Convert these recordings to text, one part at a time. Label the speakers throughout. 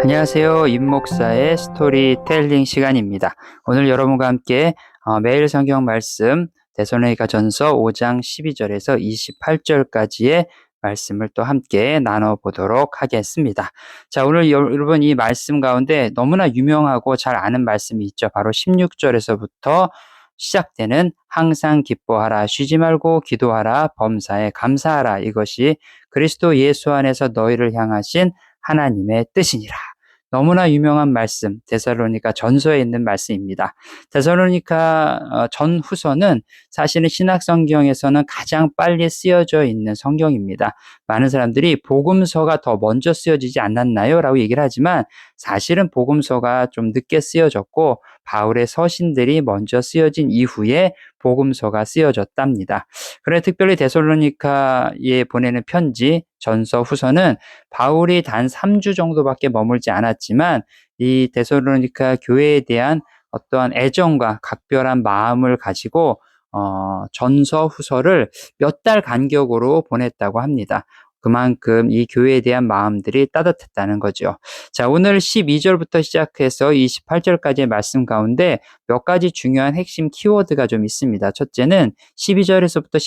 Speaker 1: 안녕하세요. 임목사의 스토리텔링 시간입니다. 오늘 여러분과 함께 매일 성경 말씀 데살로니가전서 5장 12절에서 28절까지의 말씀을 또 함께 나눠보도록 하겠습니다. 자, 오늘 여러분 이 말씀 가운데 너무나 유명하고 잘 아는 말씀이 있죠. 바로 16절에서부터 시작되는 항상 기뻐하라, 쉬지 말고 기도하라, 범사에 감사하라. 이것이 그리스도 예수 안에서 너희를 향하신 하나님의 뜻이니라. 너무나 유명한 말씀, 데살로니가 전서에 있는 말씀입니다. 데살로니가 전후서는 사실은 신약 성경에서는 가장 빨리 쓰여져 있는 성경입니다. 많은 사람들이 복음서가 더 먼저 쓰여지지 않았나요? 라고 얘기를 하지만 사실은 복음서가 좀 늦게 쓰여졌고 바울의 서신들이 먼저 쓰여진 이후에 복음서가 쓰여졌답니다. 그래 특별히 데살로니카에 보내는 편지, 전서, 후서는 바울이 단 3주 정도밖에 머물지 않았지만 이 데살로니카 교회에 대한 어떠한 애정과 각별한 마음을 가지고 전서, 후서를 몇 달 간격으로 보냈다고 합니다. 그만큼 이 교회에 대한 마음들이 따뜻했다는 거죠. 자, 오늘 12절부터 시작해서 28절까지의 말씀 가운데 몇 가지 중요한 핵심 키워드가 좀 있습니다. 첫째는 12절에서부터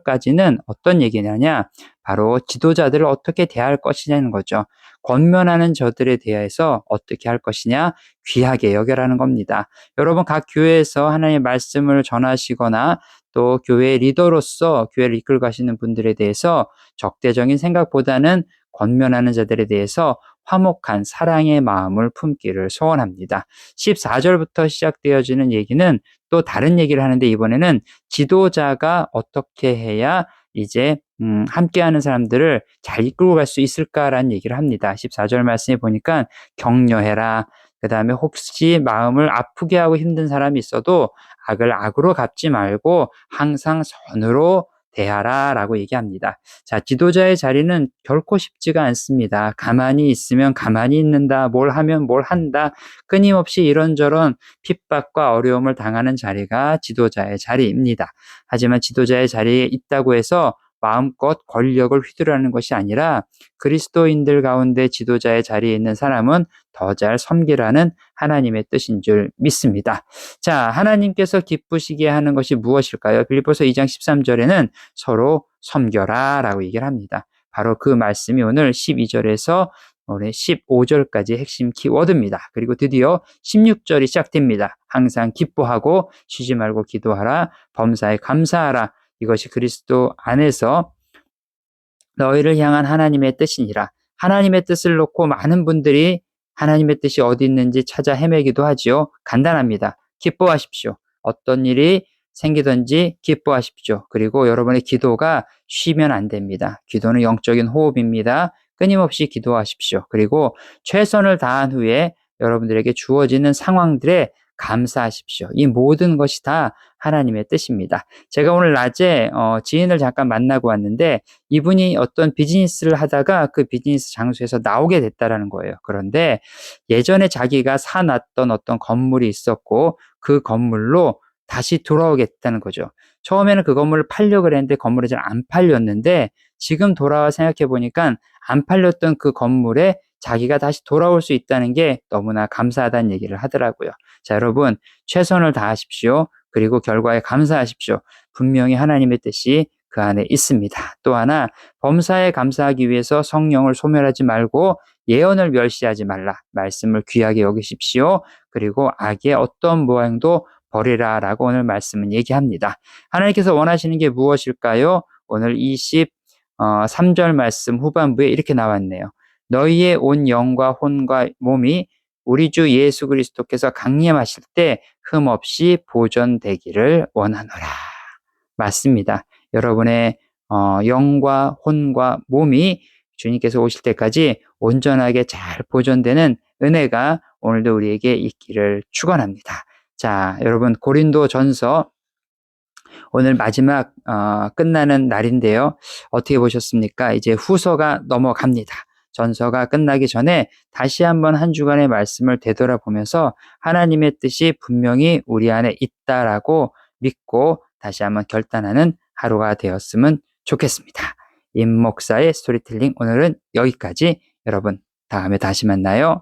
Speaker 1: 13절까지는 어떤 얘기냐냐? 바로 지도자들을 어떻게 대할 것이냐는 거죠. 권면하는 저들에 대해서 어떻게 할 것이냐? 귀하게 여겨라는 겁니다. 여러분 각 교회에서 하나님의 말씀을 전하시거나 또 교회의 리더로서 교회를 이끌고 가시는 분들에 대해서 적대적인 생각보다는 권면하는 자들에 대해서 화목한 사랑의 마음을 품기를 소원합니다. 14절부터 시작되어지는 얘기는 또 다른 얘기를 하는데 이번에는 지도자가 어떻게 해야 이제 함께하는 사람들을 잘 이끌고 갈 수 있을까라는 얘기를 합니다. 14절 말씀에 보니까 격려해라. 그 다음에 혹시 마음을 아프게 하고 힘든 사람이 있어도 악을 악으로 갚지 말고 항상 선으로 대하라 라고 얘기합니다. 자, 지도자의 자리는 결코 쉽지가 않습니다. 가만히 있으면 가만히 있는다. 뭘 하면 뭘 한다. 끊임없이 이런저런 핍박과 어려움을 당하는 자리가 지도자의 자리입니다. 하지만 지도자의 자리에 있다고 해서 마음껏 권력을 휘두르는 것이 아니라 그리스도인들 가운데 지도자의 자리에 있는 사람은 더 잘 섬기라는 하나님의 뜻인 줄 믿습니다. 자, 하나님께서 기쁘시게 하는 것이 무엇일까요? 빌립보서 2장 13절에는 서로 섬겨라 라고 얘기를 합니다. 바로 그 말씀이 오늘 12절에서 오늘 15절까지 핵심 키워드입니다. 그리고 드디어 16절이 시작됩니다. 항상 기뻐하고 쉬지 말고 기도하라, 범사에 감사하라. 이것이 그리스도 안에서 너희를 향한 하나님의 뜻이니라. 하나님의 뜻을 놓고 많은 분들이 하나님의 뜻이 어디 있는지 찾아 헤매기도 하지요. 간단합니다. 기뻐하십시오. 어떤 일이 생기든지 기뻐하십시오. 그리고 여러분의 기도가 쉬면 안 됩니다. 기도는 영적인 호흡입니다. 끊임없이 기도하십시오. 그리고 최선을 다한 후에 여러분들에게 주어지는 상황들에 감사하십시오. 이 모든 것이 다 하나님의 뜻입니다. 제가 오늘 낮에 지인을 잠깐 만나고 왔는데 이분이 어떤 비즈니스를 하다가 그 비즈니스 장소에서 나오게 됐다라는 거예요. 그런데 예전에 자기가 사놨던 어떤 건물이 있었고 그 건물로 다시 돌아오겠다는 거죠. 처음에는 그 건물을 팔려고 그랬는데 건물이 잘 안 팔렸는데 지금 돌아와 생각해 보니까 안 팔렸던 그 건물에 자기가 다시 돌아올 수 있다는 게 너무나 감사하다는 얘기를 하더라고요. 자, 여러분 최선을 다하십시오. 그리고 결과에 감사하십시오. 분명히 하나님의 뜻이 그 안에 있습니다. 또 하나 범사에 감사하기 위해서 성령을 소멸하지 말고 예언을 멸시하지 말라. 말씀을 귀하게 여기십시오. 그리고 악의 어떤 모양도 버리라라고 오늘 말씀은 얘기합니다. 하나님께서 원하시는 게 무엇일까요? 오늘 23절 말씀 후반부에 이렇게 나왔네요. 너희의 온 영과 혼과 몸이 우리 주 예수 그리스도께서 강림하실 때 흠없이 보존되기를 원하노라. 맞습니다. 여러분의 영과 혼과 몸이 주님께서 오실 때까지 온전하게 잘 보존되는 은혜가 오늘도 우리에게 있기를 축원합니다. 자, 여러분 고린도전서 오늘 마지막 끝나는 날인데요. 어떻게 보셨습니까? 이제 후서가 넘어갑니다. 전서가 끝나기 전에 다시 한번 한 주간의 말씀을 되돌아보면서 하나님의 뜻이 분명히 우리 안에 있다라고 믿고 다시 한번 결단하는 하루가 되었으면 좋겠습니다. 임 목사의 스토리텔링 오늘은 여기까지. 여러분 다음에 다시 만나요.